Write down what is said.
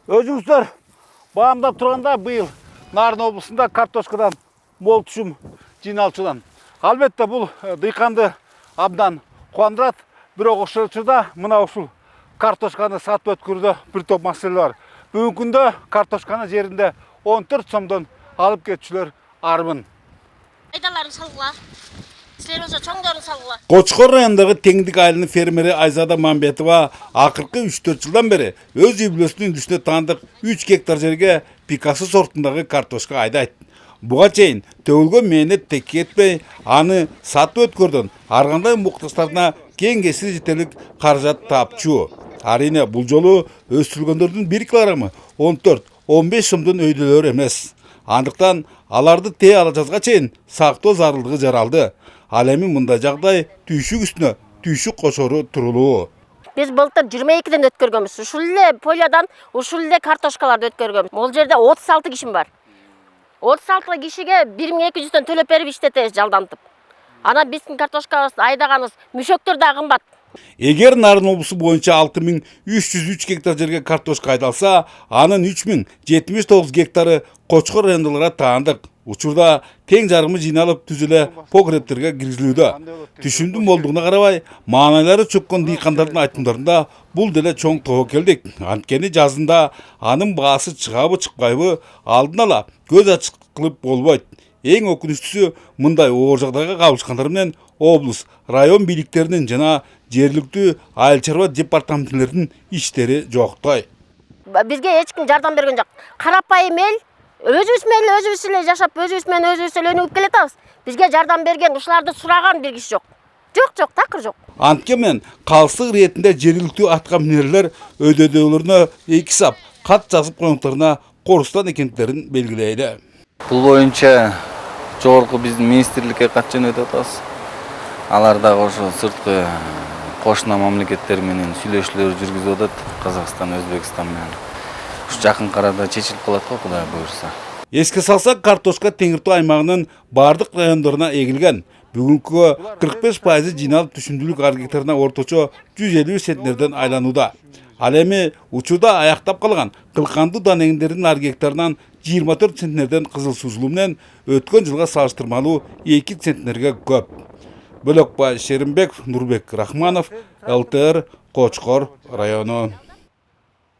Өзіңіздер bağımda тұрғанда бұйыл Нарын облысында картошкадан мол түшім жиналчыдан. Албетте бұл дыйқанды абдан қуандырат, бирок ошол учурда мына ушул картошканы сатып өткөрүүдө бир топ маселе бар. Бүгүнкү күндө картошканы жеринде 14 сомдон алып кетчүлөр армын. Айдаларын салгыла. Силер болсо чоңдорун салгыла. Кочкор районундагы Теңдик айылынын фермери Айзада Мамбетова акыркы 3-4 жылдан бери өз үй бүлөсүнүн үндүсүнө таандык 3 гектар жерге Пикассо сортундагы картошка айдайт. Буга чейин төгүлгөн мээнет текке этпей, аны сатып өткөрдөн ар кандай муктаждарына кең кесир жетерлик каражат тапчу. Арине бул жолу өстүрүлгөндөрдүн 1 килограммы 14-15 сомдон өйдөлөр эмес. Андыктан аларды тээ ала жазга чейин сактоо зарылдыгы жаралды. Ал эми мындай жагдай түйшүк үстүнө түйшүк кошору турулуу. Biz былтыр 22-ден өткөргөнбүз. Ушул эле полядан ушул эле картошкаларды өткөргөнбүз. Бул жерде 36 кишим бар. 36 кишиге 1200-дөн төлөп берип иштетебиз жалдантып. Ана биздин картошкабызды айдаганыбыз мүшөктөр да кымбат. Эгер Нарын облусу боюнча 6303 гектар жерге картошка айдалса, анын 3079 гектары Кочкор райондолора таандык. Учурда тең жарымы жыйналып түзүлө погребтерге киргизилүүдө. Түшүмдүн молдугуна карабай, маанайлары чөккөн дыйкандардын айтымдарында бул деле чоң тобокелдик. Анткени жазында анын баасы чыгабы чыкпайбы алдын ала көз ачык кылып болбойт. Эң өкүнүчтүүсү мындай оор жагдайга кабылышкандар менен облус, район бийликтеринин жана жергиликтүү айыл чарба департаментттеринин иштери жоктой. Бизге эч ким жардам берген жок. Карапайым эл өзүбүз эле жашап, өзүбүз менен өзүбүз эле өнүгүп келатабыз. Бизге жардам берген, ушуларды сураган бир киши жок. Жок, такыр жок. Анткени калыстык иретинде жергиликтүү атка минерлер өйдөдөлөрүнө 2 сап кат жазып коюңтарына Корустан экендиктерин белгилейли. Бул боюнча жогорку биздин министрликке кат жөнөтүп атабыз. Алар дагы ошо сырткы кошуна мамлекеттер менен сүйлөшүүлөр жүргүзүп атат. Казакстан, Өзбекстан менен. Ушу жакын арада чечилип калат го, Кудай буйрса. Эске салсак, картошка Теңир Тоо аймагынын бардык райондоруна эгилген. Бүгүнкү 45% жыйналып түшүмдүүлүк ар гектарына орточо 150 центнерден айланууда. Ал эми учурда аяктап калган кылкандуу дан эгиндердин ар гектарынан 24 центнерден кызыл суусулуу менен өткөн жылга салыштырмалуу 2 центнерге көп. Бөлөкбай Шеримбек, Нурбек Рахманов, ЛТР, Кочкор району.